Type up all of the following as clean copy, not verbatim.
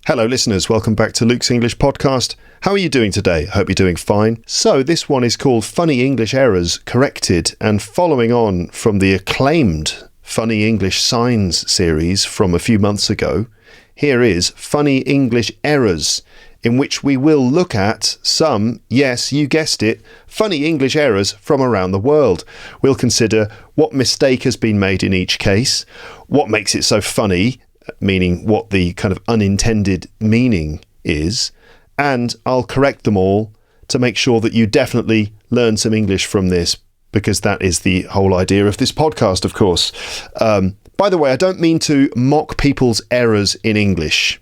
Hello listeners, welcome back to Luke's English Podcast. How are you doing today? Hope you're doing fine. So this one is called Funny English Errors Corrected, and following on from the acclaimed Funny English Signs series from a few months ago, here is Funny English Errors, in which we will look at some, yes, you guessed it, funny English errors from around the world. We'll consider what mistake has been made in each case, what makes it so funny, meaning what the kind of unintended meaning is, and I'll correct them all to make sure that you definitely learn some English from this, because that is the whole idea of this podcast, of course. By the way, I don't mean to mock people's errors in English.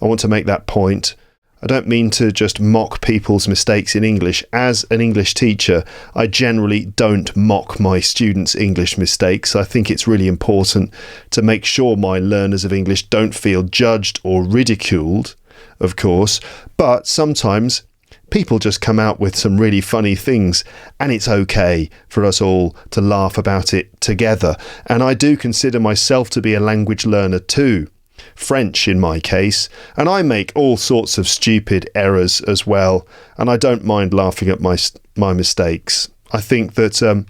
I want to make that point. I don't mean to just mock people's mistakes in English. As an English teacher, I generally don't mock my students' English mistakes. I think it's really important to make sure my learners of English don't feel judged or ridiculed, of course, but sometimes people just come out with some really funny things, and it's okay for us all to laugh about it together. And I do consider myself to be a language learner too. French in my case, and I make all sorts of stupid errors as well, and I don't mind laughing at my mistakes. I think that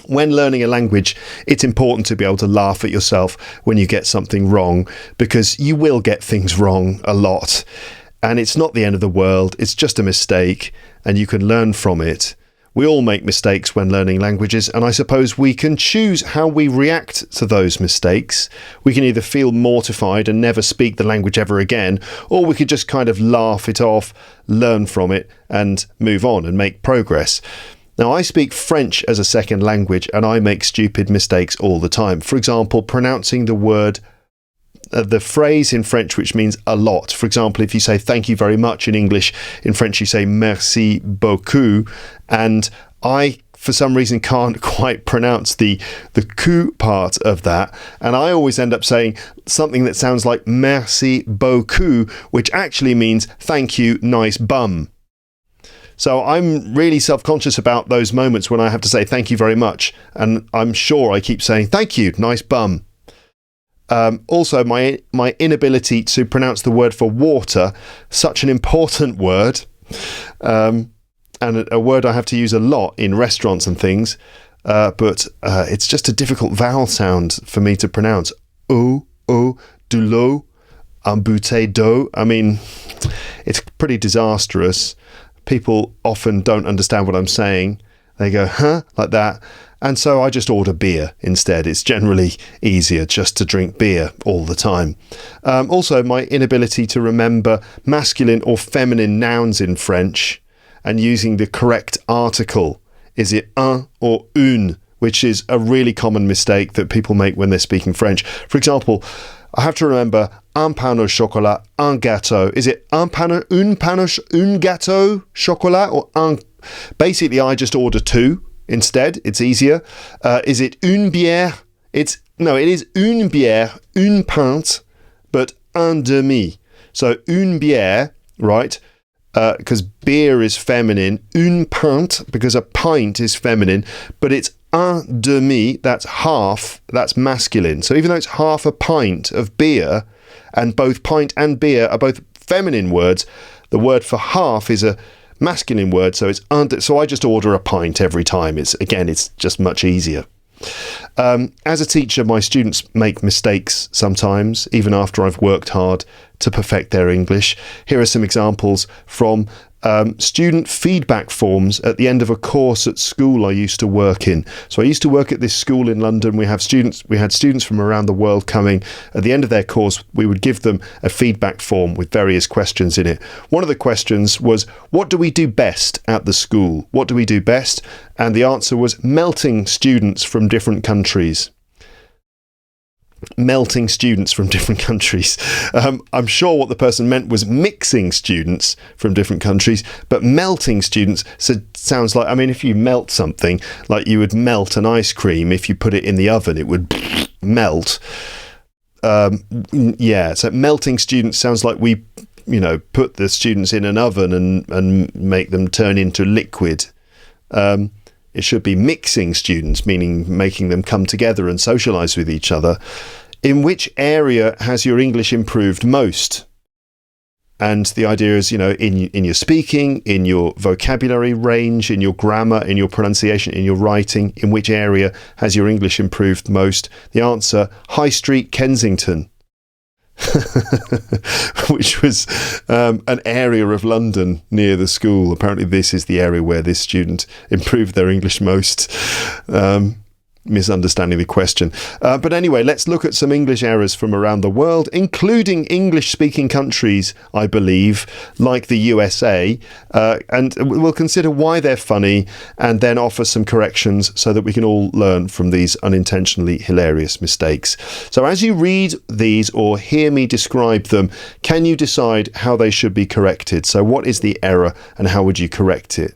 when learning a language, it's important to be able to laugh at yourself when you get something wrong, because you will get things wrong a lot, and it's not the end of the world. It's just a mistake, and you can learn from it. We all make mistakes when learning languages, and I suppose we can choose how we react to those mistakes. We can either feel mortified and never speak the language ever again, or we could just kind of laugh it off, learn from it, and move on and make progress. Now, I speak French as a second language, and I make stupid mistakes all the time. For example, pronouncing the phrase in French which means a lot. For example, if you say thank you very much in English, in French you say merci beaucoup, and I for some reason can't quite pronounce the coup part of that, and I always end up saying something that sounds like merci beaucoup, which actually means thank you, nice bum. So I'm really self-conscious about those moments when I have to say thank you very much, and I'm sure I keep saying thank you, nice bum. Also, my inability to pronounce the word for water, such an important word, and a word I have to use a lot in restaurants and things, but it's just a difficult vowel sound for me to pronounce. De l'eau, un bouteille d'eau. I mean, it's pretty disastrous. People often don't understand what I'm saying. They go, huh, like that. And so I just order beer instead. It's generally easier just to drink beer all the time. Also, my inability to remember masculine or feminine nouns in French and using the correct article. Is it un or une, which is a really common mistake that people make when they're speaking French. For example, I have to remember un pain au chocolat, un gâteau. Is it un gâteau chocolat or un? Basically, I just order two. Instead, it's easier. Is it une bière? It is une bière, une pinte, but un demi. So une bière, right? Because beer is feminine. Une pinte, because a pint is feminine, but it's un demi, that's half, that's masculine. So even though it's half a pint of beer, and both pint and beer are both feminine words, the word for half is a masculine word, so so I just order a pint every time. It's just much easier. As a teacher, my students make mistakes sometimes, even after I've worked hard to perfect their English. Here are some examples from student feedback forms at the end of a course at school I used to work in. So I used to work at this school in London. We had students from around the world coming. At the end of their course, we would give them a feedback form with various questions in it. One of the questions was, what do we do best at the school? What do we do best? And the answer was melting students from different countries. Melting students from different countries. I'm sure what the person meant was mixing students from different countries, but melting students sounds like, I mean, if you melt something, like you would melt an ice cream, if you put it in the oven, it would melt. So melting students sounds like we, put the students in an oven and make them turn into liquid. It should be mixing students, meaning making them come together and socialise with each other. In which area has your English improved most? And the idea is, in your speaking, in your vocabulary range, in your grammar, in your pronunciation, in your writing, in which area has your English improved most? The answer, High Street, Kensington. Which was an area of London near the school. Apparently this is the area where this student improved their English most. Misunderstanding the question. But anyway, let's look at some English errors from around the world, including English-speaking countries, I believe, like the USA, and we'll consider why they're funny and then offer some corrections so that we can all learn from these unintentionally hilarious mistakes. So as you read these or hear me describe them, can you decide how they should be corrected? So what is the error and how would you correct it?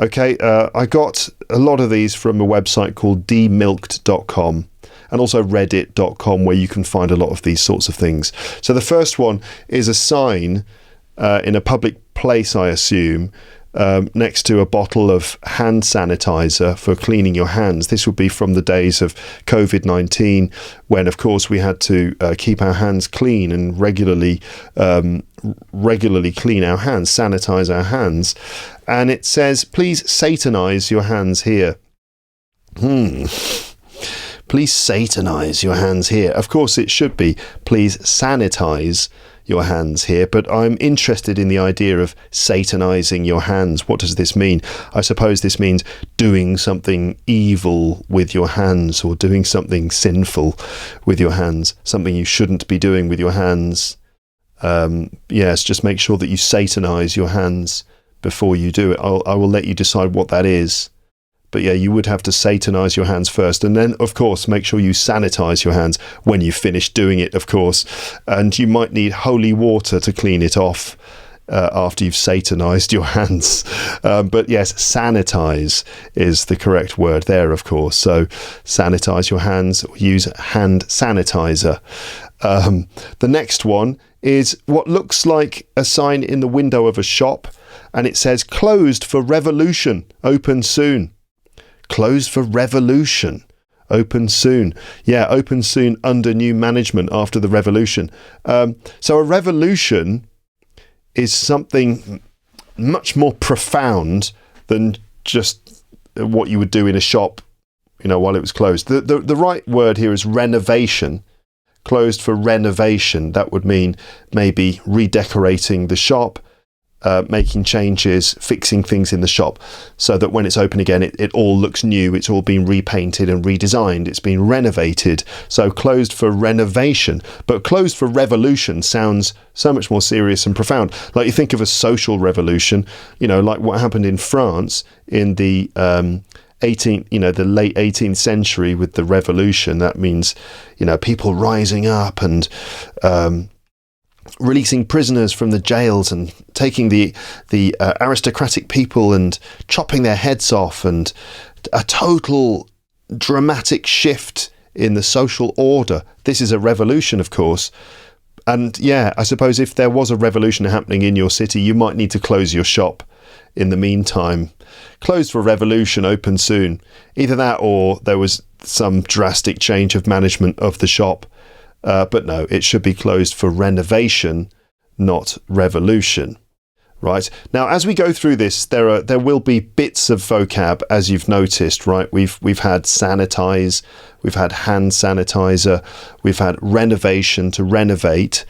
Okay, I got a lot of these from a website called demilked.com and also reddit.com, where you can find a lot of these sorts of things. So the first one is a sign in a public place, I assume, next to a bottle of hand sanitizer for cleaning your hands. This would be from the days of COVID-19, when, of course, we had to keep our hands clean and regularly clean our hands, sanitize our hands. And it says, please satanize your hands here. Please satanize your hands here. Of course, it should be, please sanitize your hands here, but I'm interested in the idea of satanizing your hands. What does this mean? I suppose this means doing something evil with your hands, or doing something sinful with your hands, something you shouldn't be doing with your hands. Yes, just make sure that you satanize your hands before you do it. I will let you decide what that is. But yeah, you would have to satanize your hands first. And then, of course, make sure you sanitize your hands when you finish doing it, of course. And you might need holy water to clean it off after you've satanized your hands. But yes, sanitize is the correct word there, of course. So sanitize your hands, or use hand sanitizer. The next one is what looks like a sign in the window of a shop, and it says closed for revolution, open soon. Closed for revolution, open soon. Yeah, open soon under new management after the revolution. So a revolution is something much more profound than just what you would do in a shop, while it was closed. The right word here is renovation. Closed for renovation. That would mean maybe redecorating the shop, making changes, fixing things in the shop so that when it's open again, it all looks new. It's all been repainted and redesigned. It's been renovated. So closed for renovation. But closed for revolution sounds so much more serious and profound. Like you think of a social revolution, like what happened in France in the the late 18th century with the revolution. That means, people rising up and releasing prisoners from the jails and taking the aristocratic people and chopping their heads off, and a total dramatic shift in the social order. This is a revolution, of course. And yeah, I suppose if there was a revolution happening in your city, you might need to close your shop in the meantime. Closed for revolution, open soon. Either that or there was some drastic change of management of the shop. But no, it should be closed for renovation, not revolution. Right. Now, as we go through this, there will be bits of vocab, as you've noticed, right? We've had sanitize, we've had hand sanitizer, we've had renovation, to renovate.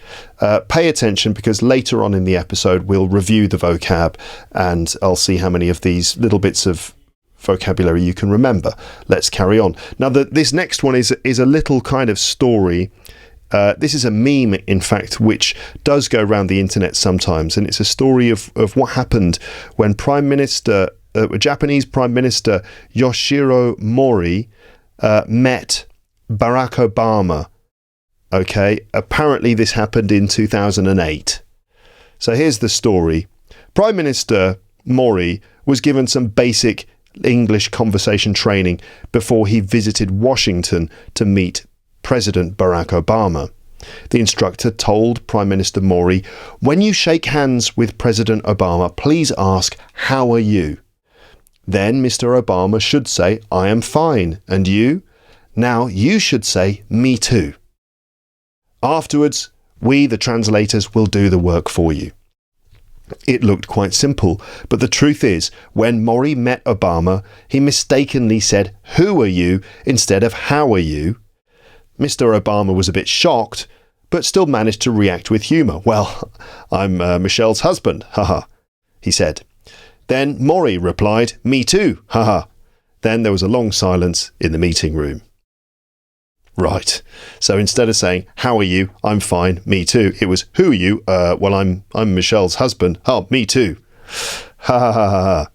Pay attention, because later on in the episode we'll review the vocab and I'll see how many of these little bits of vocabulary you can remember. Let's carry on. Now, this next one is a little kind of story. This is a meme, in fact, which does go around the internet sometimes, and it's a story of what happened when Japanese Prime Minister Yoshiro Mori met Barack Obama. Okay, apparently this happened in 2008. So here's the story. Prime Minister Mori was given some basic English conversation training before he visited Washington to meet President Barack Obama. The instructor told Prime Minister Mori, "When you shake hands with President Obama, please ask, 'How are you?' Then Mr. Obama should say, 'I am fine. And you?' Now you should say, 'Me too.' Afterwards, we, the translators, will do the work for you." It looked quite simple, but the truth is, when Mori met Obama, he mistakenly said, "Who are you?" instead of "How are you?" Mr. Obama was a bit shocked, but still managed to react with humour. "Well, I'm Michelle's husband, haha," he said. Then Mori replied, "Me too, haha." Then there was a long silence in the meeting room. Right. So instead of saying, "How are you? I'm fine. Me too," it was, "Who are you? Well, I'm Michelle's husband. Oh, me too." Ha ha ha ha ha.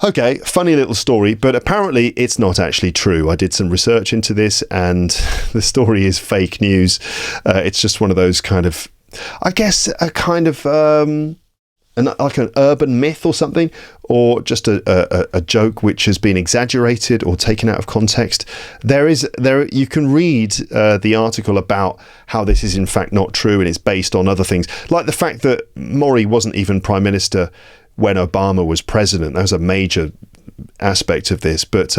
Okay, funny little story, but apparently it's not actually true. I did some research into this, and the story is fake news. It's just one of those kind of, I guess, a kind of like an urban myth or something, or just a joke which has been exaggerated or taken out of context. You can read the article about how this is in fact not true, and it's based on other things, like the fact that Mori wasn't even Prime Minister when Obama was president. That was a major aspect of this. But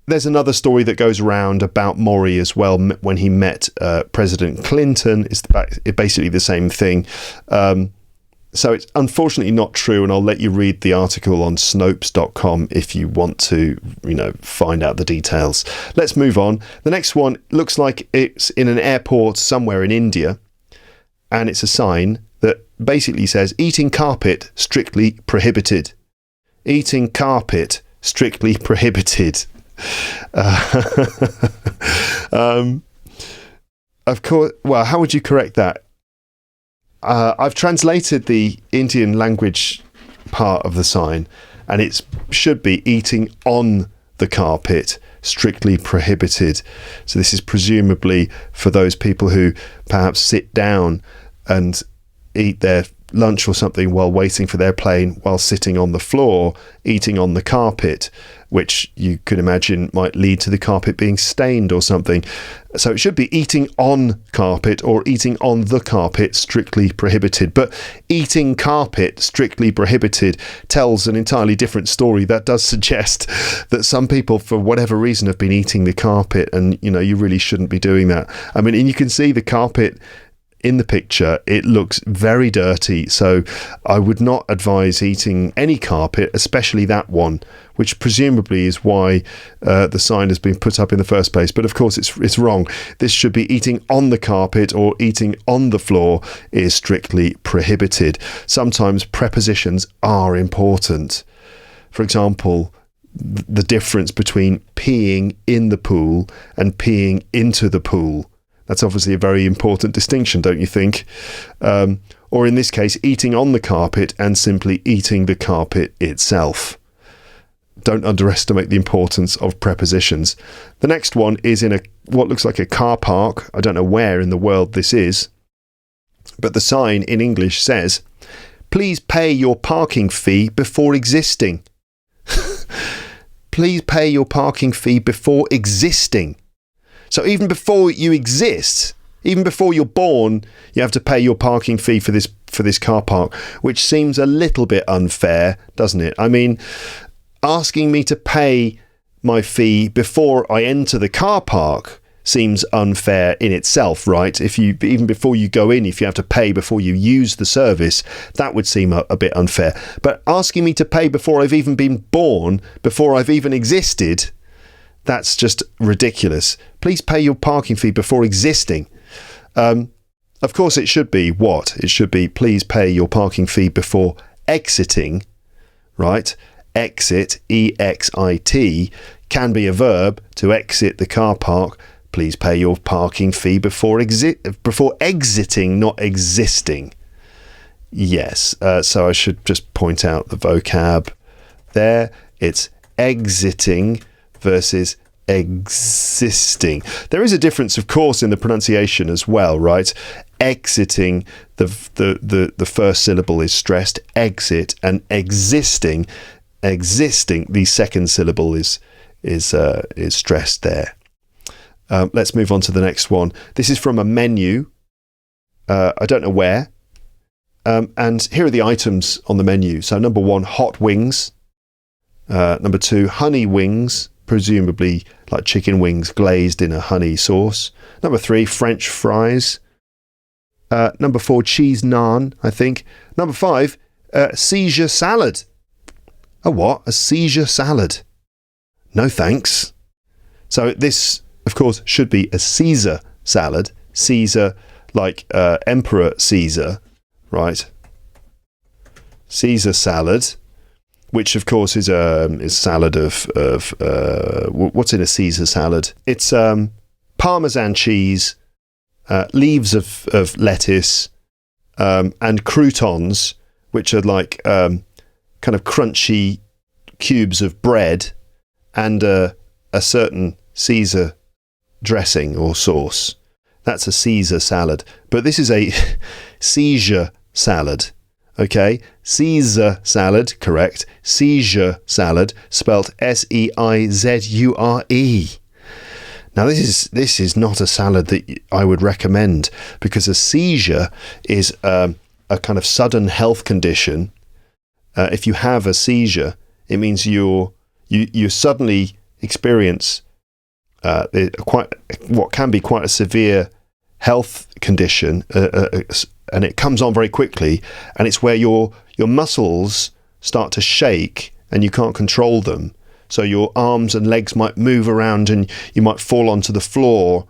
there's another story that goes around about Mori as well when he met President Clinton. It's basically the same thing. So it's unfortunately not true, and I'll let you read the article on Snopes.com if you want to, find out the details. Let's move on. The next one looks like it's in an airport somewhere in India, and it's a sign that basically says, "Eating carpet strictly prohibited." Eating carpet strictly prohibited. Of course. Well, how would you correct that? I've translated the Indian language part of the sign, and it should be "eating on the carpet, strictly prohibited." So this is presumably for those people who perhaps sit down and eat their lunch or something while waiting for their plane, while sitting on the floor, eating on the carpet, which you could imagine might lead to the carpet being stained or something. So it should be "eating on carpet" or "eating on the carpet, strictly prohibited." But "eating carpet, strictly prohibited" tells an entirely different story. That does suggest that some people, for whatever reason, have been eating the carpet, and you really shouldn't be doing that. I mean, and you can see the carpet in the picture. It looks very dirty, so I would not advise eating any carpet, especially that one, which presumably is why the sign has been put up in the first place. But of course it's wrong. This should be "eating on the carpet" or "eating on the floor is strictly prohibited." Sometimes prepositions are important. For example, the difference between peeing in the pool and peeing into the pool. That's obviously a very important distinction, don't you think? Or in this case, eating on the carpet and simply eating the carpet itself. Don't underestimate the importance of prepositions. The next one is in what looks like a car park. I don't know where in the world this is, but the sign in English says, "Please pay your parking fee before existing." Please pay your parking fee before existing. So even before you exist, even before you're born, you have to pay your parking fee for this car park, which seems a little bit unfair, doesn't it? I mean, asking me to pay my fee before I enter the car park seems unfair in itself, right? Even before you go in, if you have to pay before you use the service, that would seem a bit unfair. But asking me to pay before I've even been born, before I've even existed, that's just ridiculous. Please pay your parking fee before existing. Of course, it should be what? It should be "Please pay your parking fee before exiting," right? Exit, E-X-I-T, can be a verb to exit the car park. Please pay your parking fee before exiting, not existing. Yes, so I should just point out the vocab there. It's exiting versus existing. There is a difference, of course, in the pronunciation as well, right? Exiting, the first syllable is stressed, exit, and existing, the second syllable is stressed there. Let's move on to the next one. This is from a menu. I don't know where. And here are the items on the menu. So number 1, hot wings. Number 2, honey wings, presumably like chicken wings glazed in a honey sauce. Number 3, French fries. Number 4, cheese naan, I think. Number 5, seizure salad. A what? A seizure salad. No thanks. So this, of course, should be a Caesar salad. Caesar, like Emperor Caesar, right? Caesar salad, which of course is salad of what's in a Caesar salad? It's Parmesan cheese, leaves of lettuce, and croutons, which are like kind of crunchy cubes of bread, and a certain Caesar dressing or sauce. That's a Caesar salad. But this is a seizure salad. Okay? Caesar salad, correct. Seizure salad, spelt Seizure. Now this is not a salad that I would recommend, because a seizure is a kind of sudden health condition. If you have a seizure, it means you suddenly experience what can be quite a severe health condition, and it comes on very quickly, and it's where your muscles start to shake and you can't control them. So your arms and legs might move around and you might fall onto the floor.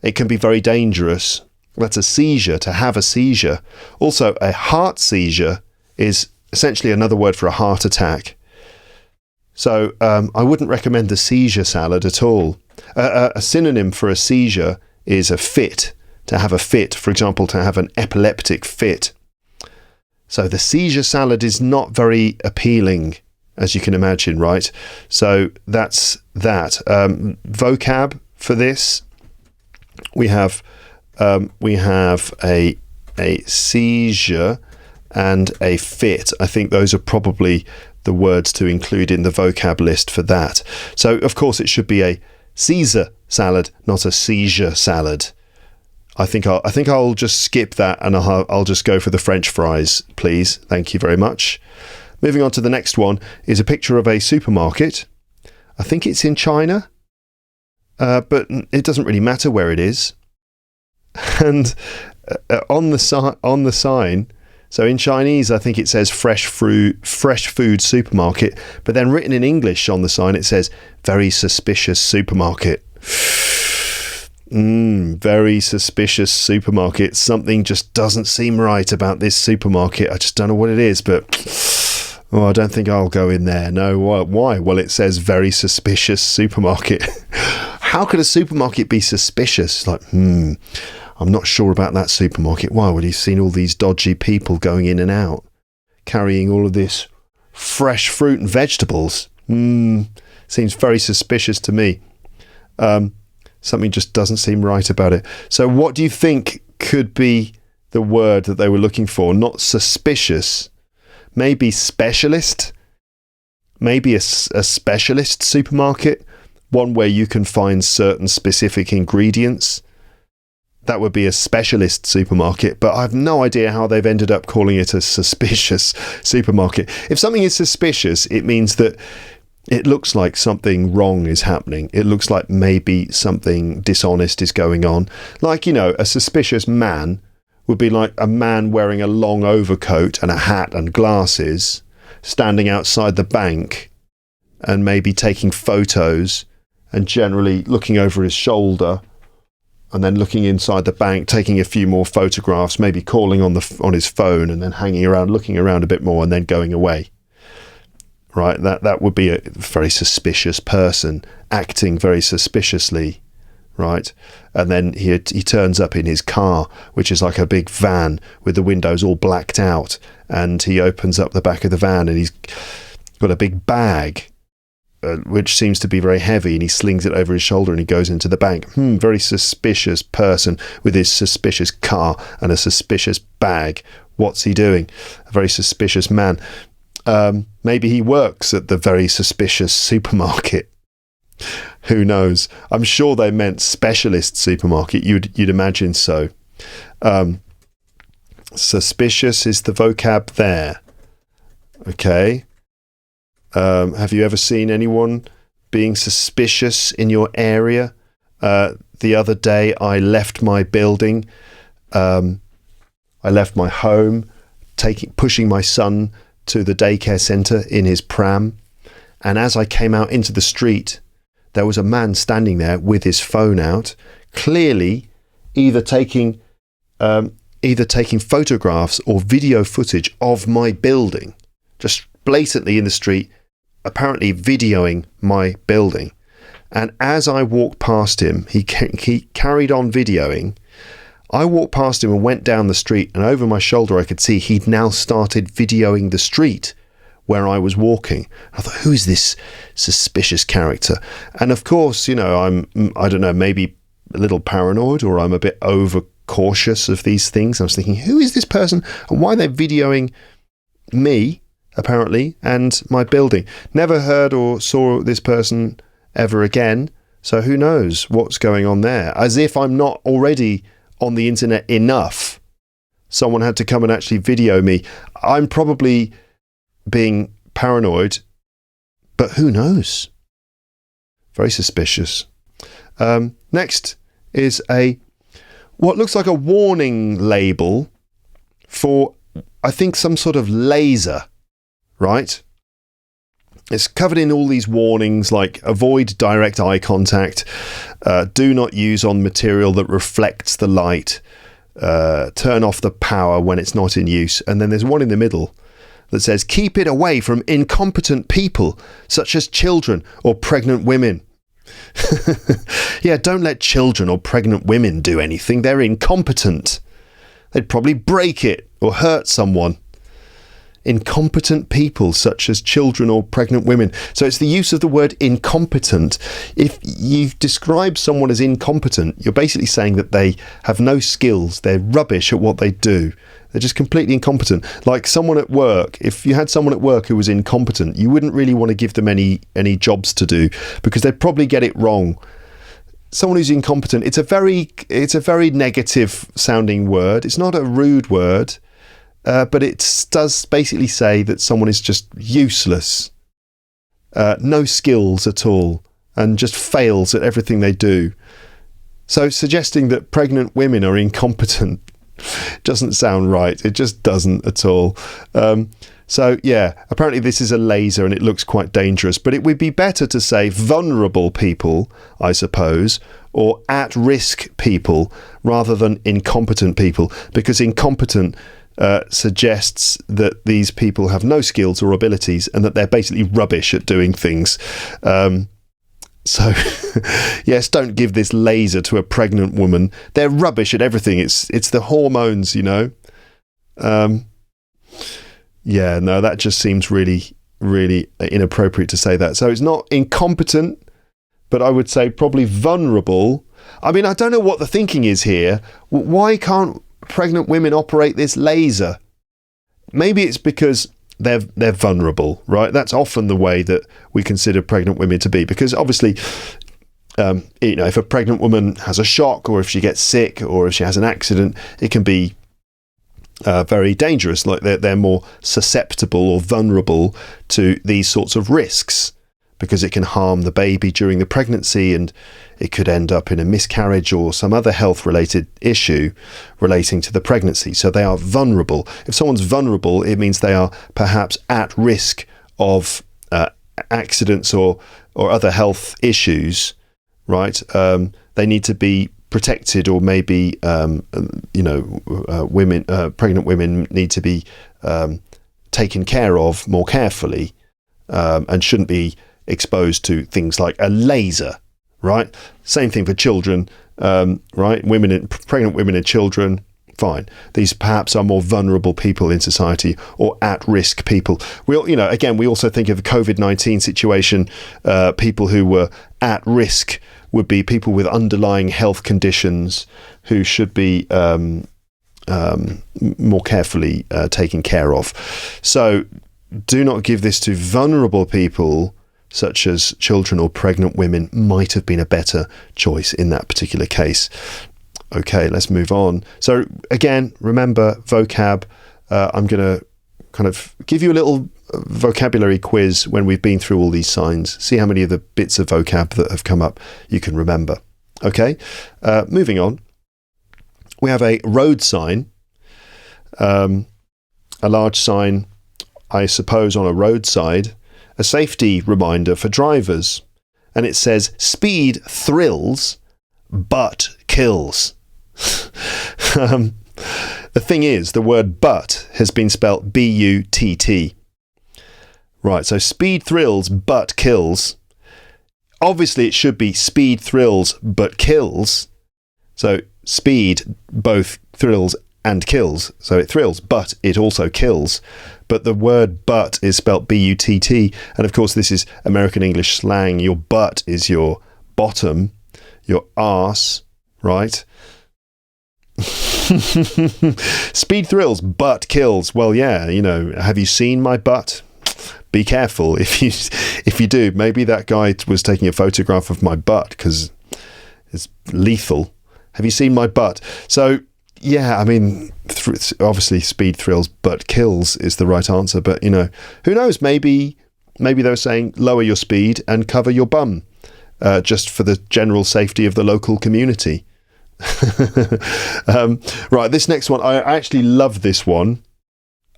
It can be very dangerous. That's a seizure, to have a seizure. Also, a heart seizure is essentially another word for a heart attack. So I wouldn't recommend the seizure salad at all. A synonym for a seizure is a fit. To have a fit, for example, to have an epileptic fit. So the seizure salad is not very appealing, as you can imagine, right? So that's that. Vocab for this, we have a seizure and a fit. I think those are probably the words to include in the vocab list for that. So of course it should be a Caesar salad, not a seizure salad. I think I'll just skip that, and I'll just go for the French fries, please. Thank you very much. Moving on to the next one is a picture of a supermarket. I think it's in China, but it doesn't really matter where it is. And on the sign, so in Chinese, I think it says fresh food supermarket, but then written in English on the sign, it says very suspicious supermarket. Very suspicious supermarket. Something just doesn't seem right about this supermarket. I just don't know what it is, but I don't think I'll go in there. No, why? Well, it says very suspicious supermarket. How could a supermarket be suspicious? Like, I'm not sure about that supermarket. Why would he seen all these dodgy people going in and out, carrying all of this fresh fruit and vegetables? Seems very suspicious to me. Something just doesn't seem right about it. So what do you think could be the word that they were looking for? Not suspicious. Maybe specialist. Maybe a specialist supermarket. One where you can find certain specific ingredients. That would be a specialist supermarket. But I have no idea how they've ended up calling it a suspicious supermarket. If something is suspicious, it means that it looks like something wrong is happening. It looks like maybe something dishonest is going on. Like, a suspicious man would be like a man wearing a long overcoat and a hat and glasses, standing outside the bank and maybe taking photos and generally looking over his shoulder and then looking inside the bank, taking a few more photographs, maybe calling on his phone and then hanging around, looking around a bit more and then going away. Right, that would be a very suspicious person acting very suspiciously, right? And then he turns up in his car, which is like a big van with the windows all blacked out, and he opens up the back of the van and he's got a big bag, which seems to be very heavy, and he slings it over his shoulder and he goes into the bank. Very suspicious person with his suspicious car and a suspicious bag. What's he doing? A very suspicious man. Maybe he works at the very suspicious supermarket. Who knows? I'm sure they meant specialist supermarket. You'd imagine so. Suspicious is the vocab there. Okay. Have you ever seen anyone being suspicious in your area? The other day I left my building I left my home, pushing my son to the daycare centre in his pram. And as I came out into the street, there was a man standing there with his phone out, clearly either taking photographs or video footage of my building, just blatantly in the street, apparently videoing my building. And as I walked past him, he carried on videoing. I walked past him and went down the street, and over my shoulder I could see he'd now started videoing the street where I was walking. I thought, who is this suspicious character? And of course, I don't know, maybe a little paranoid, or I'm a bit overcautious of these things. I was thinking, who is this person and why are they videoing me, apparently, and my building? Never heard or saw this person ever again. So who knows what's going on there? As if I'm not already on the internet enough. Someone had to come and actually video me. I'm probably being paranoid, but who knows? Very suspicious. Next is what looks like a warning label for, I think, some sort of laser, right? It's covered in all these warnings like avoid direct eye contact, do not use on material that reflects the light, turn off the power when it's not in use. And then there's one in the middle that says keep it away from incompetent people such as children or pregnant women. Yeah, don't let children or pregnant women do anything. They're incompetent. They'd probably break it or hurt someone. Incompetent people such as children or pregnant women. So it's the use of the word incompetent. If you describe someone as incompetent, you're basically saying that they have no skills. They're rubbish at what they do. They're just completely incompetent. Like someone at work, if you had someone at work who was incompetent, you wouldn't really want to give them any jobs to do because they'd probably get it wrong. Someone who's incompetent, it's a very negative sounding word. It's not a rude word. But it does basically say that someone is just useless, no skills at all, and just fails at everything they do. So suggesting that pregnant women are incompetent doesn't sound right. It just doesn't at all. So yeah, apparently this is a laser and it looks quite dangerous, but it would be better to say vulnerable people, I suppose, or at-risk people rather than incompetent people, because incompetent suggests that these people have no skills or abilities and that they're basically rubbish at doing things. So, yes, don't give this laser to a pregnant woman. They're rubbish at everything. It's the hormones, Yeah, no, that just seems really, really inappropriate to say that. So it's not incompetent, but I would say probably vulnerable. I mean, I don't know what the thinking is here. Why can't pregnant women operate this laser? Maybe it's because they're vulnerable, right? That's often the way that we consider pregnant women to be, because obviously if a pregnant woman has a shock, or if she gets sick, or if she has an accident, it can be very dangerous. Like they're more susceptible or vulnerable to these sorts of risks, because it can harm the baby during the pregnancy, and it could end up in a miscarriage or some other health-related issue relating to the pregnancy. So they are vulnerable. If someone's vulnerable, it means they are perhaps at risk of accidents or other health issues, right? They need to be protected, or maybe pregnant women need to be taken care of more carefully, and shouldn't be exposed to things like a laser, right? Same thing for children, right? Pregnant women and children, fine. These perhaps are more vulnerable people in society, or at-risk people. We also think of the COVID-19 situation. People who were at risk would be people with underlying health conditions who should be more carefully taken care of. So do not give this to vulnerable people such as children or pregnant women. Might have been a better choice in that particular case. Okay, let's move on. So again, remember vocab. I'm going to kind of give you a little vocabulary quiz when we've been through all these signs. See how many of the bits of vocab that have come up you can remember. Okay, moving on. We have a road sign. A large sign, I suppose, on a roadside, a safety reminder for drivers. And it says, speed thrills, but kills. The thing is, the word but has been spelt B-U-T-T. Right, so speed thrills, but kills. Obviously, it should be speed thrills, but kills. So speed both thrills and kills. So it thrills, but it also kills. But the word but is spelt B-U-T-T. And of course, this is American English slang. Your butt is your bottom, your arse, right? Speed thrills, but kills. Well, yeah, have you seen my butt? Be careful if you do. Maybe that guy was taking a photograph of my butt because it's lethal. Have you seen my butt? So, yeah, I mean, obviously speed thrills, but kills is the right answer. But, who knows? Maybe they were saying lower your speed and cover your bum just for the general safety of the local community. Right, this next one, I actually love this one.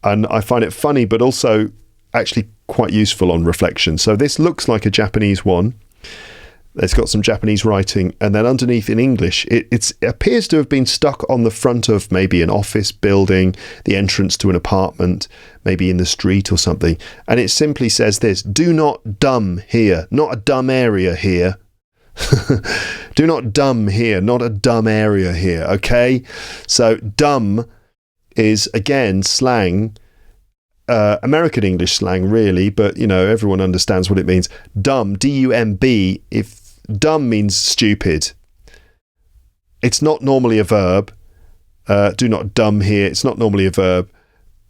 And I find it funny, but also actually quite useful on reflection. So this looks like a Japanese one. It's got some Japanese writing, and then underneath in English, it appears to have been stuck on the front of maybe an office building, the entrance to an apartment, maybe in the street or something. And it simply says this: do not dumb here, not a dumb area here. Do not dumb here, not a dumb area here, okay? So dumb is, again, slang, American English slang, really, but, everyone understands what it means. Dumb, D-U-M-B, if dumb means stupid. It's not normally a verb. Do not dumb here. It's not normally a verb.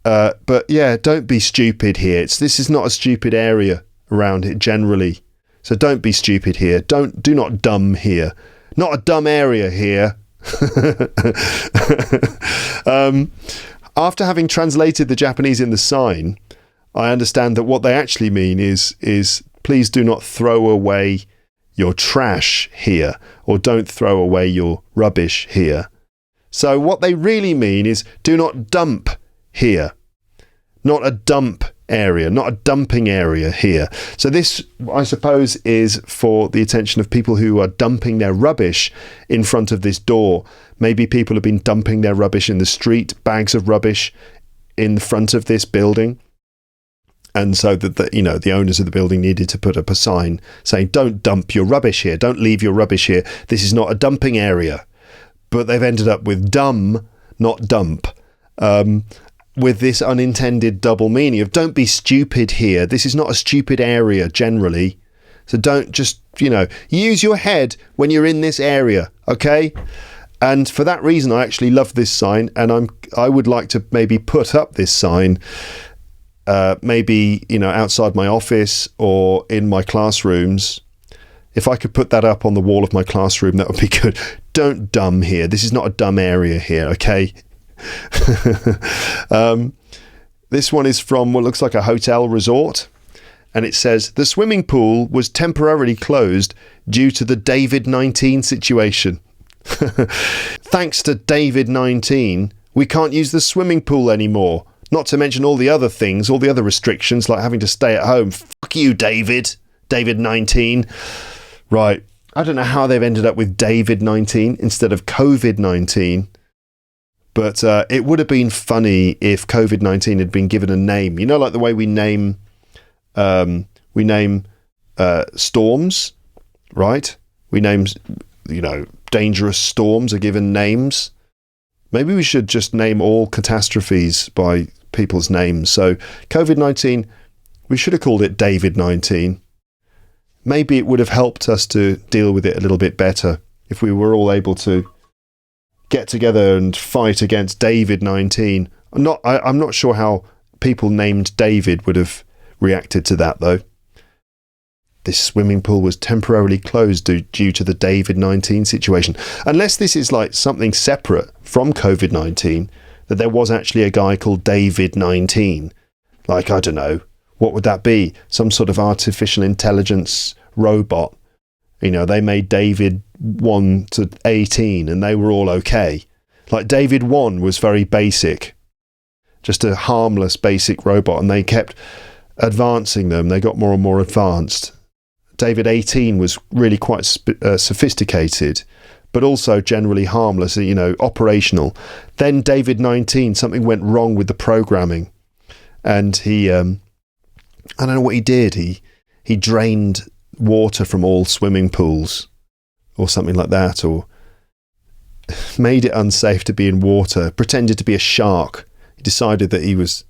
But, yeah, don't be stupid here. This is not a stupid area around it generally. So don't be stupid here. Do not dumb here. Not a dumb area here. After having translated the Japanese in the sign, I understand that what they actually mean is please do not throw away your trash here, or don't throw away your rubbish here. So what they really mean is do not dump here. Not a dump area, not a dumping area here. So this, I suppose, is for the attention of people who are dumping their rubbish in front of this door. Maybe people have been dumping their rubbish in the street, bags of rubbish in front of this building. And so that the owners of the building needed to put up a sign saying, don't dump your rubbish here. Don't leave your rubbish here. This is not a dumping area. But they've ended up with dumb, not dump. With this unintended double meaning of don't be stupid here. This is not a stupid area generally. So don't just, use your head when you're in this area, okay? And for that reason, I actually love this sign, and I would like to maybe put up this sign, maybe, outside my office or in my classrooms. If I could put that up on the wall of my classroom, that would be good. Don't dumb here. This is not a dumb area here, okay? This one is from what looks like a hotel resort, and it says the swimming pool was temporarily closed due to the COVID-19 situation. Thanks to COVID-19, we can't use the swimming pool anymore. Not to mention all the other things, all the other restrictions, like having to stay at home. Fuck you, David-19. Right, I don't know how they've ended up with David-19 instead of COVID-19. But it would have been funny if COVID-19 had been given a name. Like the way we name storms, right? We name, dangerous storms are given names. Maybe we should just name all catastrophes by people's names. So COVID-19, we should have called it David-19. Maybe it would have helped us to deal with it a little bit better if we were all able to get together and fight against David-19. I'm not sure how people named David would have reacted to that, though. This swimming pool was temporarily closed due to the David-19 situation. Unless this is like something separate from COVID-19, that there was actually a guy called David-19. Like, I don't know, what would that be? Some sort of artificial intelligence robot. They made David 1 to 18 and they were all okay. Like David 1 was very basic. just a harmless basic robot, and they kept advancing them. They got more and more advanced. David 18 was really quite sophisticated, but also generally harmless, operational. Then David 19, something went wrong with the programming, and he, I don't know what he did. He drained water from all swimming pools or something like that, or made it unsafe to be in water, pretended to be a shark. He decided that he was,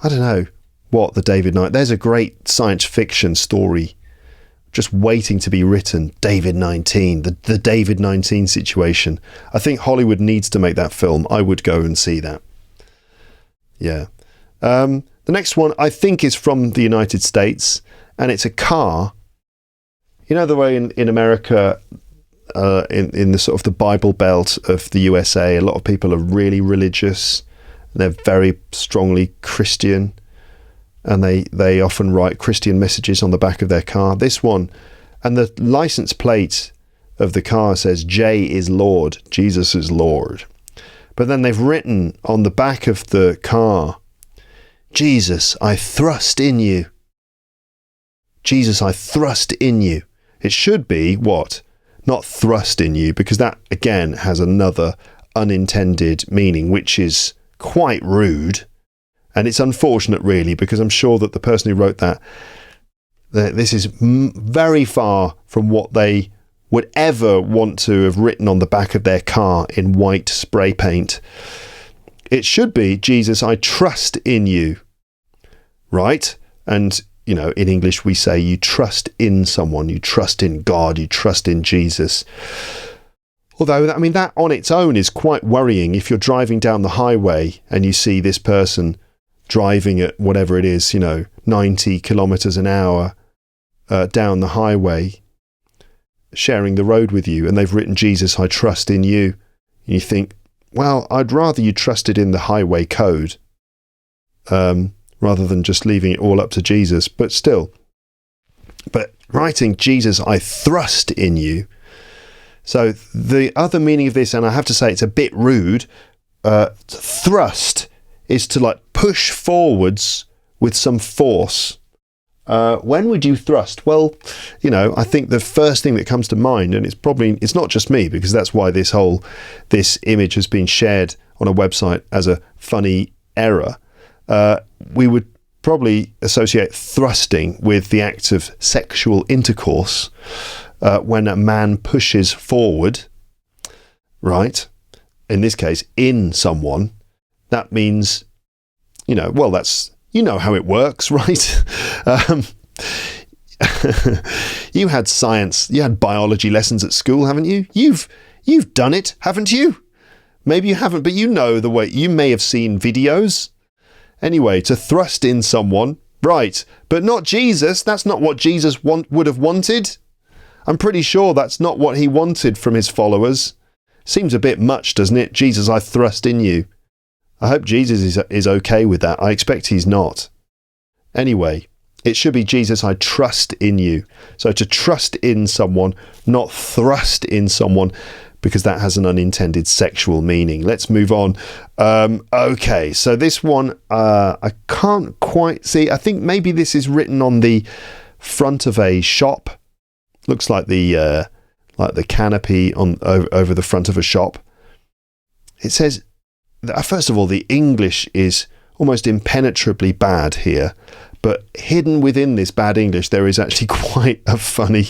I don't know what, the David 19. There's a great science fiction story just waiting to be written, David 19, the David 19 situation. I think Hollywood needs to make that film. I would go and see that. Yeah. The next one I think is from the United States, and it's a car. You know the way in America, in the sort of the Bible Belt of the USA, a lot of people are really religious. They're very strongly Christian, and they often write Christian messages on the back of their car. This one, and the license plate of the car says, J is Lord, Jesus is Lord. But then they've written on the back of the car, Jesus, I thrust in you. Jesus, I thrust in you. It should be what? Not thrust in you, because that, again, has another unintended meaning, which is quite rude. And it's unfortunate, really, because I'm sure that the person who wrote that this is very far from what they would ever want to have written on the back of their car in white spray paint. It should be, Jesus, I trust in you. Right? And, in English we say you trust in someone, you trust in God, you trust in Jesus. Although, that on its own is quite worrying. If you're driving down the highway and you see this person driving at whatever it is, 90 kilometers an hour down the highway, sharing the road with you, and they've written, Jesus, I trust in you. And you think, well, I'd rather you trusted in the highway code rather than just leaving it all up to Jesus. But still, writing, Jesus, I thrust in you. So the other meaning of this, and I have to say it's a bit rude, thrust is to push forwards with some force. When would you thrust? Well, I think the first thing that comes to mind, and it's not just me, because that's why this image has been shared on a website as a funny error. We would probably associate thrusting with the act of sexual intercourse when a man pushes forward, right? In this case, in someone. That means, that's, how it works, right? You had biology lessons at school, haven't you? You've done it, haven't you? Maybe you haven't, but the way. You may have seen videos. Anyway, to thrust in someone, right, but not Jesus. That's not what Jesus would have wanted. I'm pretty sure that's not what he wanted from his followers. Seems a bit much, doesn't it? Jesus, I thrust in you. I hope Jesus is okay with that. I expect he's not. Anyway, it should be, Jesus, I trust in you. So to trust in someone, not thrust in someone, because that has an unintended sexual meaning. Let's move on. Okay, so this one, I can't quite see. I think maybe this is written on the front of a shop. Looks like the canopy over the front of a shop. It says, first of all, the English is almost impenetrably bad here, but hidden within this bad English, there is actually quite a funny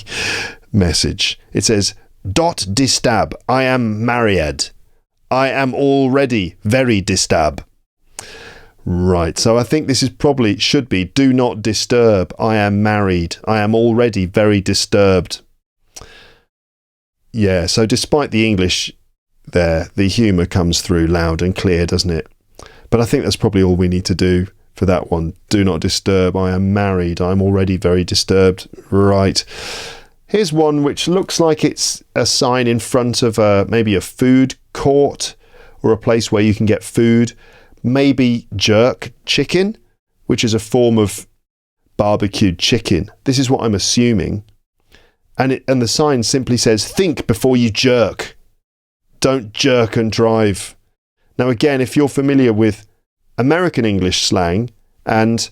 message. It says, "Dot distab, I am married. I am already very distab." Right, so I think this should be, do not disturb, I am married. I am already very disturbed. Yeah, so despite the English there, the humour comes through loud and clear, doesn't it? But I think that's probably all we need to do for that one. Do not disturb, I am married. I'm already very disturbed. Right. Here's one which looks like it's a sign in front of maybe a food court or a place where you can get food. Maybe jerk chicken, which is a form of barbecued chicken. This is what I'm assuming. And the sign simply says, think before you jerk. Don't jerk and drive. Now, again, if you're familiar with American English slang, and,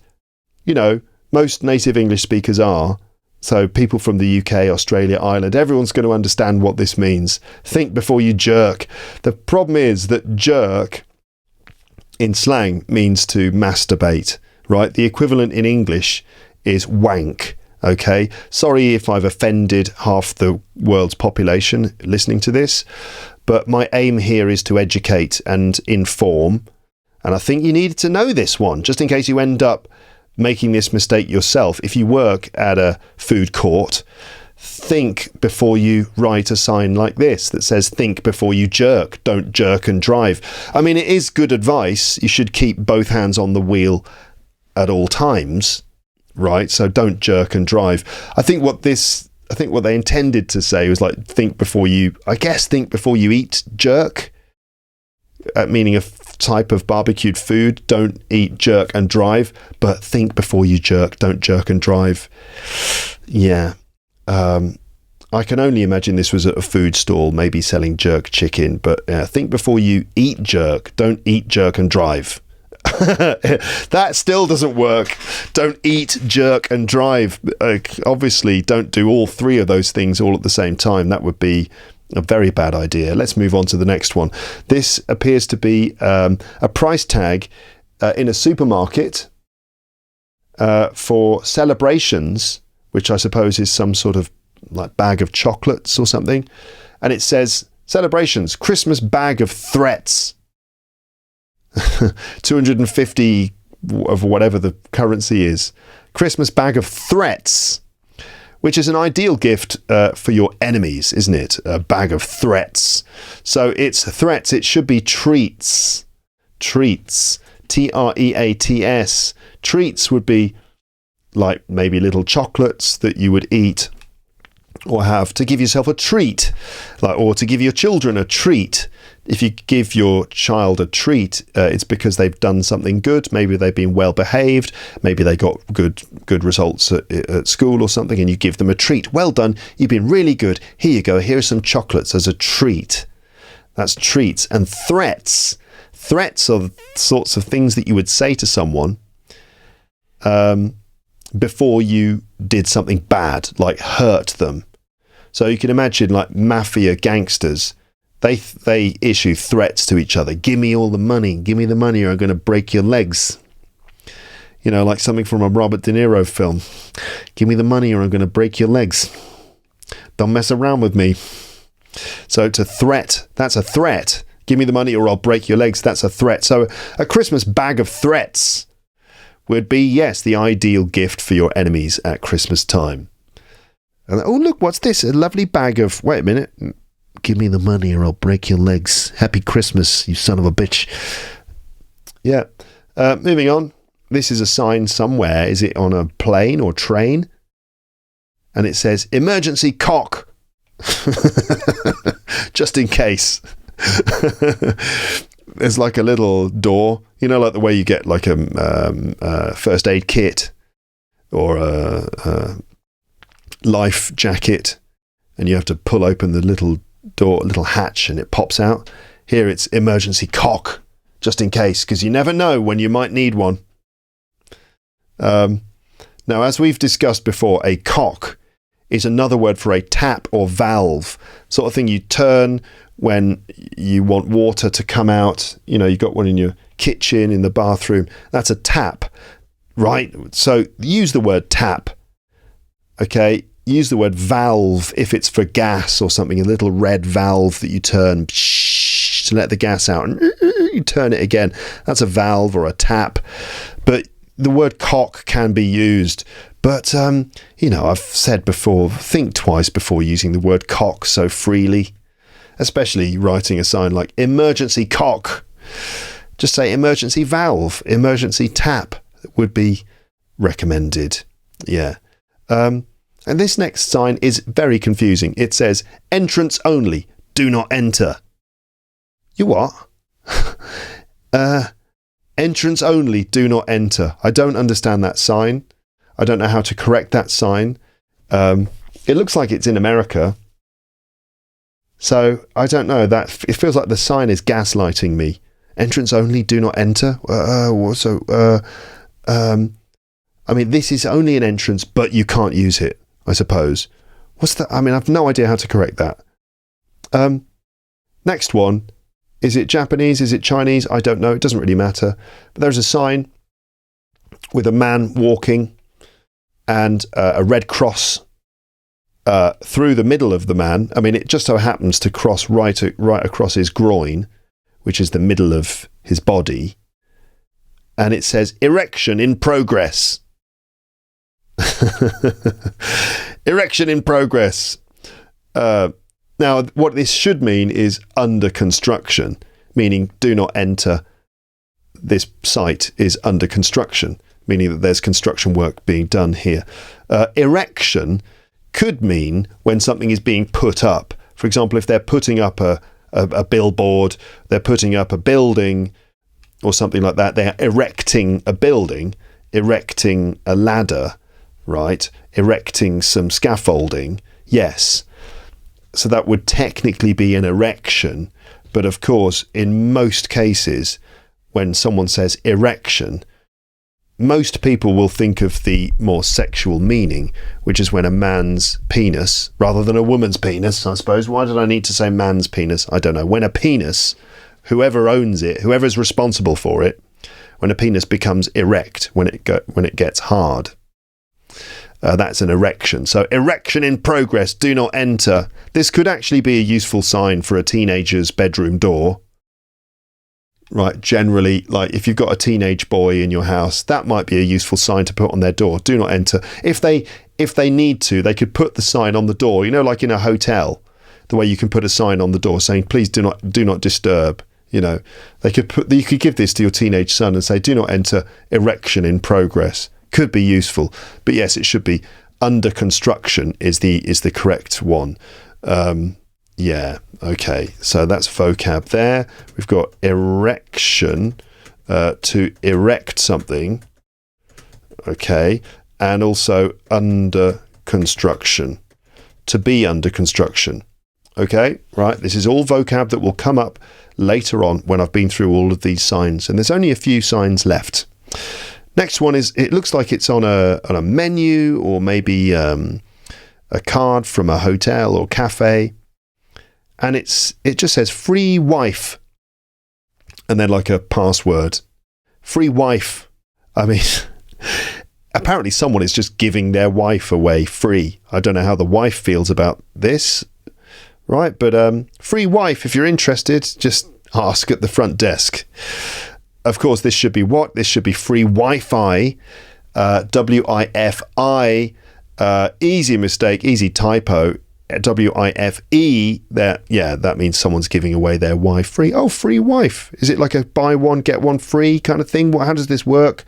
most native English speakers are. So people from the UK, Australia, Ireland, everyone's going to understand what this means. Think before you jerk. The problem is that jerk in slang means to masturbate, right? The equivalent in English is wank, okay? Sorry if I've offended half the world's population listening to this, but my aim here is to educate and inform. And I think you needed to know this one, just in case you end up making this mistake yourself. If you work at a food court, think before you write a sign like this that says, think before you jerk, don't jerk and drive. I mean, it is good advice. You should keep both hands on the wheel at all times, right? So don't jerk and drive. I think what they intended to say was like, think before you eat jerk, meaning a type of barbecued food. Don't eat, jerk and drive, but think before you jerk, don't jerk and drive. Yeah. I can only imagine this was at a food stall, maybe selling jerk chicken, but think before you eat jerk, don't eat, jerk and drive. That still doesn't work. Don't eat, jerk and drive. Obviously, don't do all three of those things all at the same time. That would be a very bad idea. Let's move on to the next one. This appears to be a price tag in a supermarket for celebrations, which I suppose is some sort of like bag of chocolates or something. And it says, celebrations, Christmas bag of threats. 250 of whatever the currency is. Christmas bag of threats, which is an ideal gift for your enemies, isn't it? A bag of threats. So it's threats. It should be treats. Treats. Treats. Treats would be like maybe little chocolates that you would eat or have to give yourself a treat, or to give your children a treat. If you give your child a treat, it's because they've done something good. Maybe they've been well behaved. Maybe they got good results at school or something, and you give them a treat. Well done. You've been really good. Here you go. Here are some chocolates as a treat. That's treats. And threats. Threats are the sorts of things that you would say to someone before you did something bad, like hurt them. So you can imagine like mafia gangsters. They issue threats to each other. Give me all the money. Give me the money or I'm going to break your legs. Like something from a Robert De Niro film. Give me the money or I'm going to break your legs. Don't mess around with me. So it's a threat. That's a threat. Give me the money or I'll break your legs. That's a threat. So a Christmas bag of threats would be, yes, the ideal gift for your enemies at Christmas time. And, oh, look, what's this? A lovely bag of... Wait a minute. Give me the money or I'll break your legs. Happy Christmas, you son of a bitch. Yeah. Moving on. This is a sign somewhere. Is it on a plane or train? And it says, emergency cock. Just in case. There's like a little door, like the way you get like a first aid kit or a life jacket, and you have to pull open the little door, little hatch, and it pops out. Here it's emergency cock, just in case, because you never know when you might need one. Now, as we've discussed before, a cock is another word for a tap or valve, sort of thing you turn when you want water to come out. You've got one in your kitchen, in the bathroom. That's a tap, right? So use the word tap, okay? Use the word valve if it's for gas or something, a little red valve that you turn to let the gas out, and you turn it again. That's a valve or a tap. But the word cock can be used. But, I've said before, think twice before using the word cock so freely, especially writing a sign like emergency cock. Just say emergency valve, emergency tap would be recommended. Yeah. And this next sign is very confusing. It says, entrance only, do not enter. You what? Entrance only, do not enter. I don't understand that sign. I don't know how to correct that sign. It looks like it's in America. So I don't know. It feels like the sign is gaslighting me. Entrance only, do not enter. This is only an entrance, but you can't use it, I suppose. What's that? I've no idea how to correct that. Next one. Is it Japanese? Is it Chinese? I don't know. It doesn't really matter. But there's a sign with a man walking and a red cross through the middle of the man. It just so happens to cross right across his groin, which is the middle of his body. And it says, erection in progress. Erection in progress. Now, what this should mean is under construction, meaning do not enter. This site is under construction, meaning that there's construction work being done here. Erection could mean when something is being put up. For example, if they're putting up a billboard, they're putting up a building or something like that, they're erecting a building, erecting a ladder, right? Erecting some scaffolding, yes. So that would technically be an erection. But of course, in most cases, when someone says erection, most people will think of the more sexual meaning, which is when a man's penis, rather than a woman's penis, I suppose. Why did I need to say man's penis? I don't know. When a penis, whoever owns it, whoever's responsible for it, when a penis becomes erect, when it gets hard, that's an erection. So erection in progress, do not enter. This could actually be a useful sign for a teenager's bedroom door. Right, generally, like if you've got a teenage boy in your house, that might be a useful sign to put on their door. Do not enter. If they need to, they could put the sign on the door, like in a hotel, the way you can put a sign on the door saying, please do not disturb. You could give this to your teenage son and say, do not enter, erection in progress. Could be useful, but yes, it should be under construction is the correct one. Yeah, okay. So that's vocab there. We've got erection, to erect something. Okay, and also under construction, to be under construction. Okay, right. This is all vocab that will come up later on when I've been through all of these signs, and there's only a few signs left. Next one is, it looks like it's on a menu or maybe a card from a hotel or cafe. And it just says free wife. And then like a password. Free wife. Apparently someone is just giving their wife away free. I don't know how the wife feels about this. Right, but free wife, if you're interested, just ask at the front desk. Of course, this should be what? This should be free Wi-Fi, W-I-F-I, easy mistake, easy typo, W-I-F-E. That means someone's giving away their wife free. Oh, free wife. Is it like a buy one, get one free kind of thing? How does this work?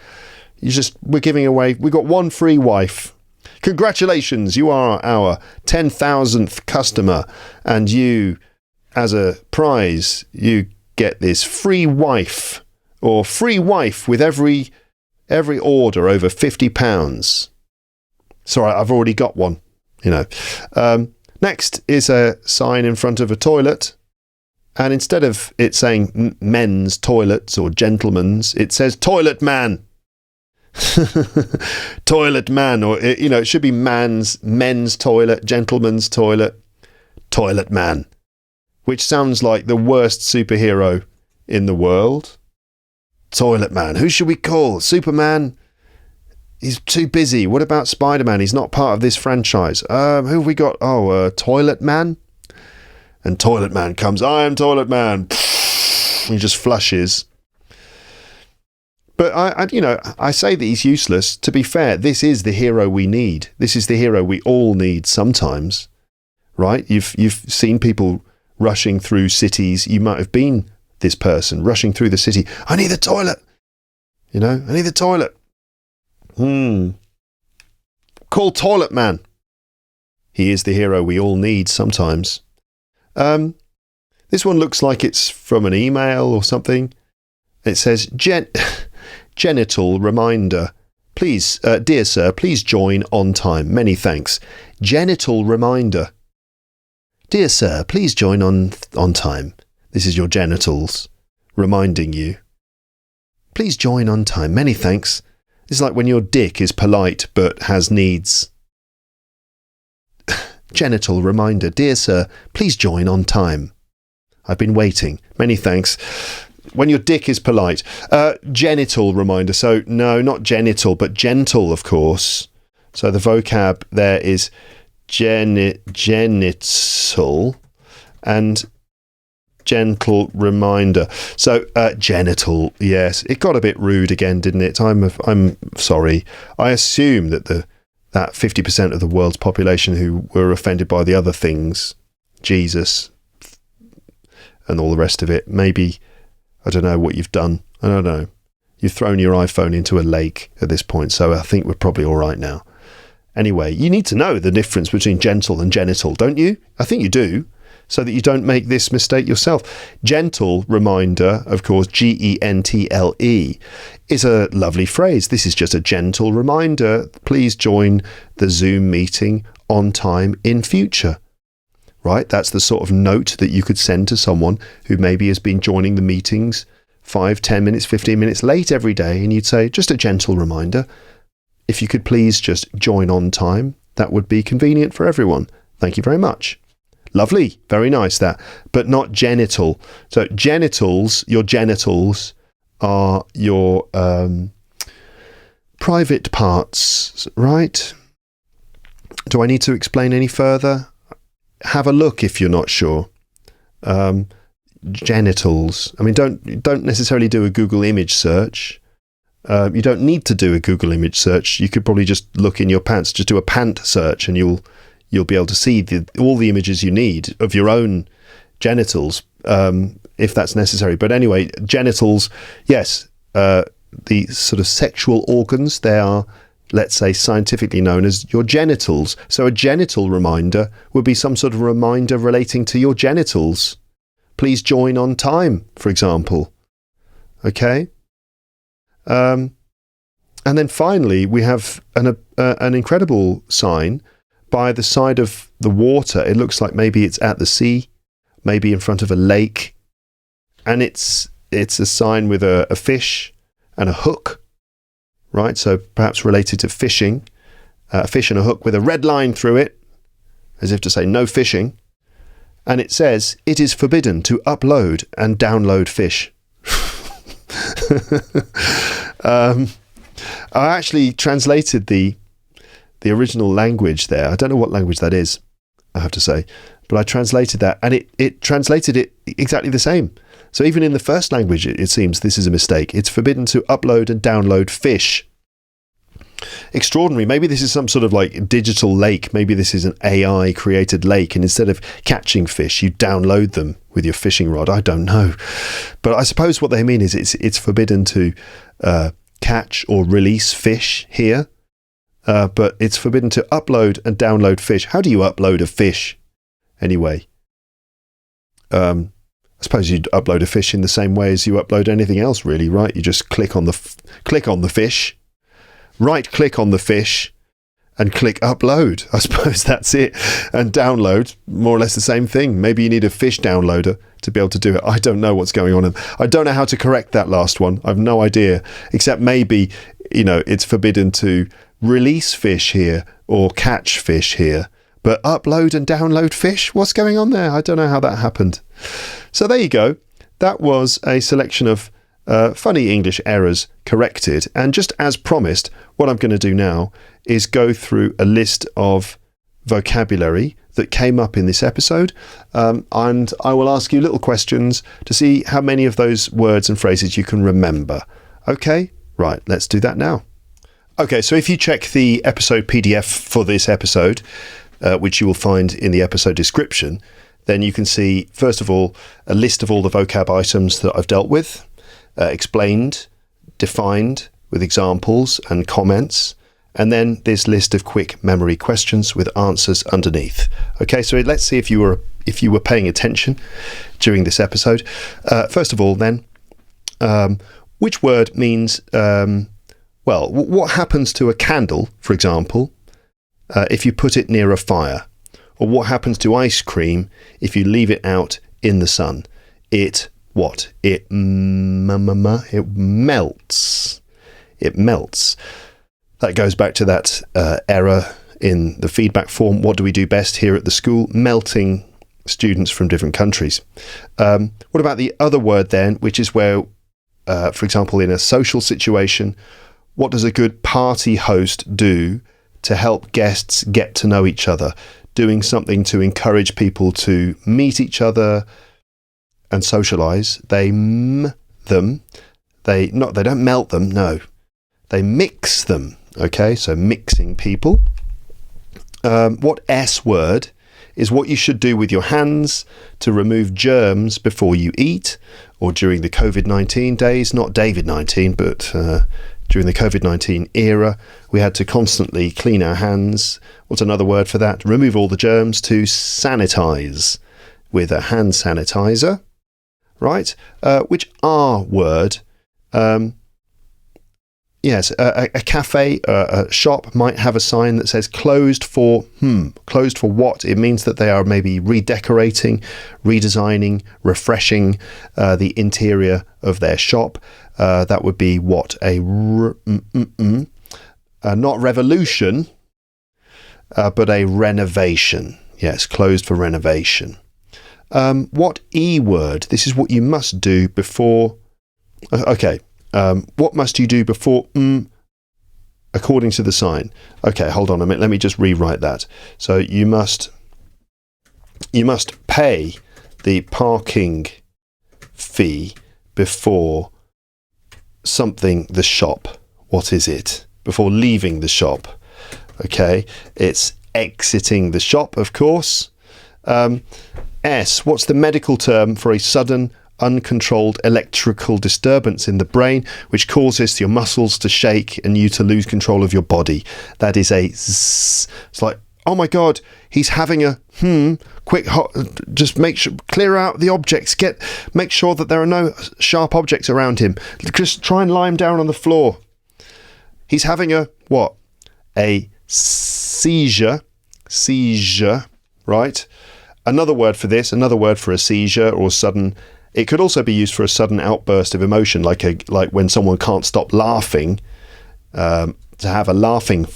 We're giving away, we got one free wife. Congratulations, you are our 10,000th customer, and you, as a prize, you get this free wife. Or free wife with every order over £50. Sorry, I've already got one, Next is a sign in front of a toilet. And instead of it saying men's toilets or gentlemen's, it says toilet man. Toilet man, or, it should be men's toilet, gentleman's toilet, toilet man. Which sounds like the worst superhero in the world. Toilet man. Who should we call? Superman? He's too busy. What about Spider-Man? He's not part of this franchise. Who have we got? Toilet man? And Toilet Man comes. I am Toilet Man. He just flushes. But I say that he's useless. To be fair, this is the hero we need. This is the hero we all need sometimes. Right? You've seen people rushing through cities. You might have been this person rushing through the city. I need the toilet. I need the toilet. Call Toilet Man. He is the hero we all need sometimes. This one looks like it's from an email or something. It says, genital reminder. Please, dear sir, please join on time. Many thanks. Genital reminder. Dear sir, please join on time. This is your genitals. reminding you. Please join on time. Many thanks. It's like when your dick is polite but has needs. Genital reminder. Dear sir, please join on time. I've been waiting. Many thanks. When your dick is polite. Genital reminder. So, no, not genital, but gentle, of course. So the vocab there is genital and gentle reminder. So genital, yes. It got a bit rude again, didn't it? I'm sorry. I assume that that 50% of the world's population who were offended by the other things, Jesus and all the rest of it, maybe, I don't know what you've done. I don't know. You've thrown your iPhone into a lake at this point, so I think we're probably all right now. Anyway, you need to know the difference between gentle and genital, don't you? I think you do, so that you don't make this mistake yourself. Gentle reminder, of course, Gentle, is a lovely phrase. This is just a gentle reminder. Please join the Zoom meeting on time in future. Right? That's the sort of note that you could send to someone who maybe has been joining the meetings 5, 10 minutes, 15 minutes late every day, and you'd say, just a gentle reminder. If you could please just join on time, that would be convenient for everyone. Thank you very much. Lovely. Very nice, that. But not genital. So genitals, your genitals are your private parts, right? Do I need to explain any further? Have a look if you're not sure. Genitals. I mean, don't necessarily do a Google image search. You don't need to do a Google image search. You could probably just look in your pants, just do a pant search, and you'll be able to see all the images you need of your own genitals, if that's necessary. But anyway, genitals, yes, the sort of sexual organs, they are, let's say, scientifically known as your genitals. So a genital reminder would be some sort of reminder relating to your genitals. Please join on time, for example. Okay? And then finally, we have an incredible sign by the side of the water. It looks like maybe it's at the sea, maybe in front of a lake. And it's a sign with a fish and a hook, right? So perhaps related to fishing. A fish and a hook with a red line through it, as if to say no fishing. And it says, it is forbidden to upload and download fish. I actually translated the original language there. I don't know what language that is, I have to say. But I translated that, and it translated it exactly the same. So even in the first language, it seems this is a mistake. It's forbidden to upload and download fish. Extraordinary. Maybe this is some sort of like digital lake. Maybe this is an AI created lake, and instead of catching fish, you download them with your fishing rod. I don't know. But I suppose what they mean is it's forbidden to catch or release fish here. But it's forbidden to upload and download fish. How do you upload a fish? Anyway, I suppose you'd upload a fish in the same way as you upload anything else, really, right? You just click on the fish, right-click on the fish, and click upload. I suppose that's it. And download, more or less the same thing. Maybe you need a fish downloader to be able to do it. I don't know what's going on. I don't know how to correct that last one. I've no idea. Except maybe, it's forbidden to release fish here or catch fish here. But upload and download fish? What's going on there? I don't know how that happened. So there you go. That was a selection of funny English errors corrected. And just as promised, what I'm going to do now is go through a list of vocabulary that came up in this episode. And I will ask you little questions to see how many of those words and phrases you can remember. Okay? Right, let's do that now. Okay, so if you check the episode PDF for this episode, which you will find in the episode description, then you can see, first of all, a list of all the vocab items that I've dealt with, explained, defined with examples and comments, and then this list of quick memory questions with answers underneath. Okay, so let's see if you were paying attention during this episode. First of all, then, which word means, what happens to a candle, for example, if you put it near a fire? Or what happens to ice cream if you leave it out in the sun? It what? It melts. It melts. That goes back to that error in the feedback form. What do we do best here at the school? Melting students from different countries. What about the other word then, which is where, for example, in a social situation, what does a good party host do to help guests get to know each other? Doing something to encourage people to meet each other and socialise. They them. They don't melt them, no. They mix them. Okay, so mixing people. What S word is what you should do with your hands to remove germs before you eat, or during the COVID-19 days, not David-19, but during the COVID-19 era, we had to constantly clean our hands. What's another word for that? Remove all the germs, to sanitize with a hand sanitizer, right? Which R word? Yes, a cafe, a shop might have a sign that says closed for, closed for what? It means that they are maybe redecorating, redesigning, refreshing the interior of their shop. That would be what? Not revolution, but a renovation. Yes, closed for renovation. What E word? This is what you must do before... Okay. What must you do before according to the sign? Okay, hold on a minute. Let me just rewrite that. So you must pay the parking fee before the shop. What is it? Before leaving the shop. Okay, it's exiting the shop, of course. S, what's the medical term for a sudden uncontrolled electrical disturbance in the brain which causes your muscles to shake and you to lose control of your body? That is a zzz. It's like, oh my god, he's having a quick just make sure, clear out the objects, make sure that there are no sharp objects around him, just try and lie him down on the floor. He's having a what? A seizure, right? Another word for this, another word for a seizure or sudden. It could also be used for a sudden outburst of emotion, like when someone can't stop laughing. To have a laughing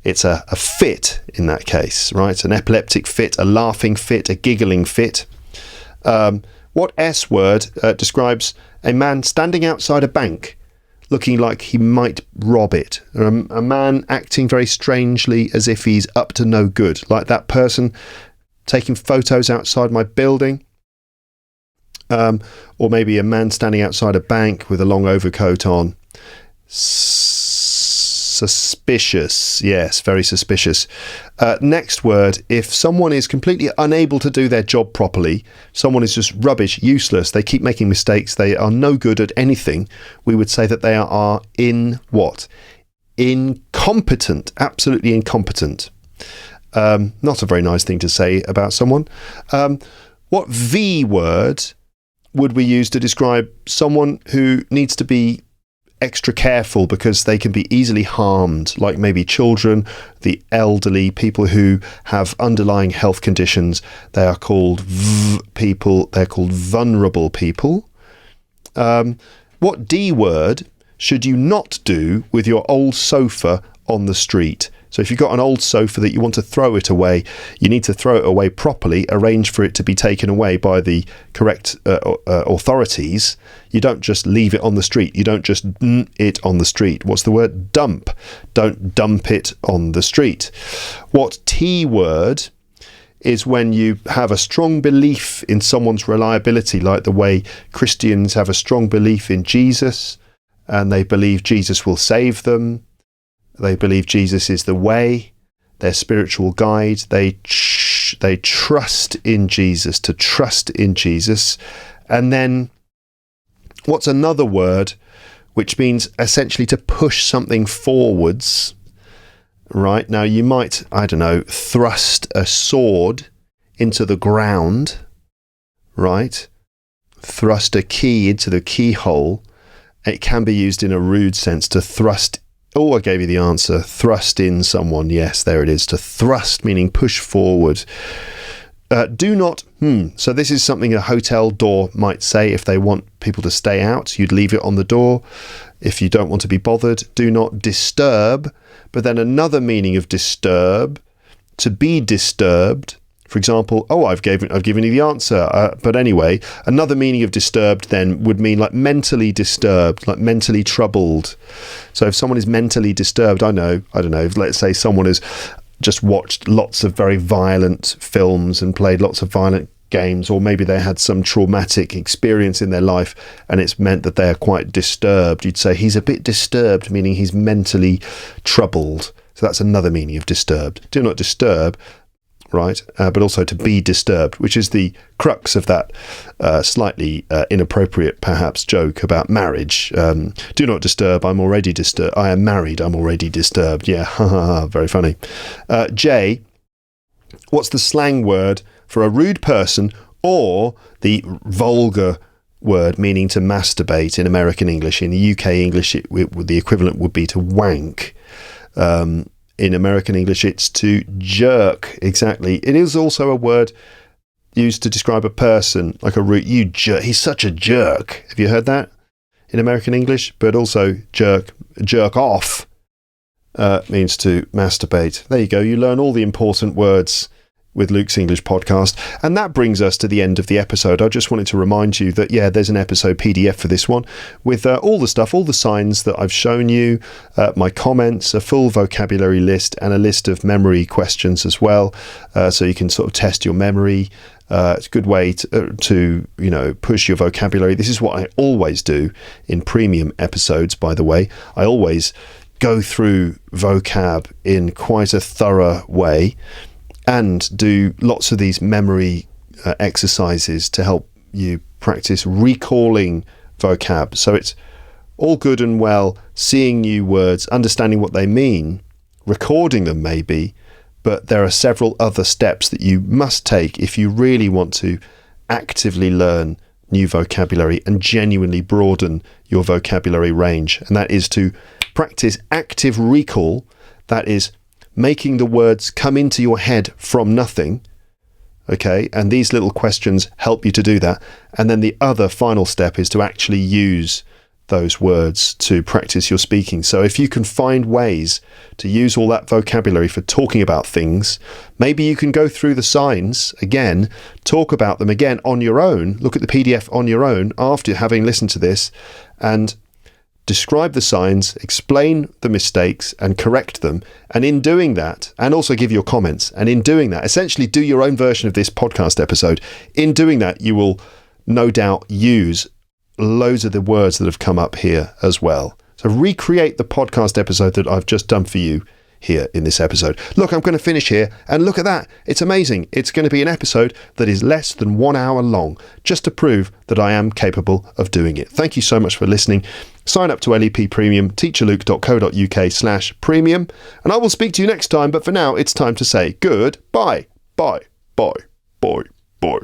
it's a fit in that case, right? An epileptic fit, a laughing fit, a giggling fit. What S word describes a man standing outside a bank, looking like he might rob it? Or a man acting very strangely as if he's up to no good, like that person taking photos outside my building. Or maybe a man standing outside a bank with a long overcoat on. Suspicious. Yes, very suspicious. Next word, if someone is completely unable to do their job properly, someone is just rubbish, useless, they keep making mistakes, they are no good at anything, we would say that they are in what? Incompetent. Absolutely incompetent. Not a very nice thing to say about someone. What V word would we use to describe someone who needs to be extra careful because they can be easily harmed, like maybe children, the elderly, people who have underlying health conditions? They are called people. They're called vulnerable people. What D word should you not do with your old sofa on the street? So if you've got an old sofa that you want to throw it away, you need to throw it away properly, arrange for it to be taken away by the correct authorities. You don't just leave it on the street. You don't just it on the street. What's the word? Dump. Don't dump it on the street. What T word is when you have a strong belief in someone's reliability, like the way Christians have a strong belief in Jesus, and they believe Jesus will save them. They believe Jesus is the way, their spiritual guide. They trust in Jesus, to trust in Jesus. And then what's another word which means essentially to push something forwards, right? Now you might, I don't know, thrust a sword into the ground, right? Thrust a key into the keyhole. It can be used in a rude sense to thrust. Oh, I gave you the answer. Thrust in someone. Yes, there it is. To thrust, meaning push forward. Do not, so this is something a hotel door might say if they want people to stay out. You'd leave it on the door if you don't want to be bothered. Do not disturb. But then another meaning of disturb, to be disturbed. For example, I've given you the answer. But anyway, another meaning of disturbed then would mean like mentally disturbed, like mentally troubled. So if someone is mentally disturbed, I don't know, let's say someone has just watched lots of very violent films and played lots of violent games, or maybe they had some traumatic experience in their life and it's meant that they are quite disturbed. You'd say he's a bit disturbed, meaning he's mentally troubled. So that's another meaning of disturbed. Do not disturb, right? But also to be disturbed, which is the crux of that slightly inappropriate, perhaps, joke about marriage. Do not disturb, I'm already disturbed. I am married, I'm already disturbed. Yeah, very funny. J, what's the slang word for a rude person or the vulgar word meaning to masturbate in American English? In the UK English, the equivalent would be to wank. In American English, it's to jerk. Exactly. It is also a word used to describe a person, like a rude, you jerk. He's such a jerk. Have you heard that in American English? But also jerk off means to masturbate. There you go. You learn all the important words with Luke's English podcast. And that brings us to the end of the episode. I just wanted to remind you that, there's an episode PDF for this one with all the stuff, all the signs that I've shown you, my comments, a full vocabulary list, and a list of memory questions as well. So you can sort of test your memory. It's a good way to push your vocabulary. This is what I always do in premium episodes, by the way. I always go through vocab in quite a thorough way and do lots of these memory exercises to help you practice recalling vocab. So it's all good and well seeing new words, understanding what they mean, recording them maybe, but there are several other steps that you must take if you really want to actively learn new vocabulary and genuinely broaden your vocabulary range. And that is to practice active recall, that is making the words come into your head from nothing, okay? And these little questions help you to do that. And then the other final step is to actually use those words to practice your speaking. So if you can find ways to use all that vocabulary for talking about things, maybe you can go through the signs again, talk about them again on your own, look at the PDF on your own after having listened to this, and describe the signs, explain the mistakes and correct them. And in doing that, and also give your comments, and in doing that, essentially do your own version of this podcast episode. In doing that, you will no doubt use loads of the words that have come up here as well. So recreate the podcast episode that I've just done for you here in this episode. Look, I'm going to finish here, and look at that. It's amazing. It's going to be an episode that is less than 1 hour long, just to prove that I am capable of doing it. Thank you so much for listening. Sign up to LEP Premium, teacherluke.co.uk/premium, and I will speak to you next time. But for now, it's time to say goodbye. Bye, bye, bye, bye.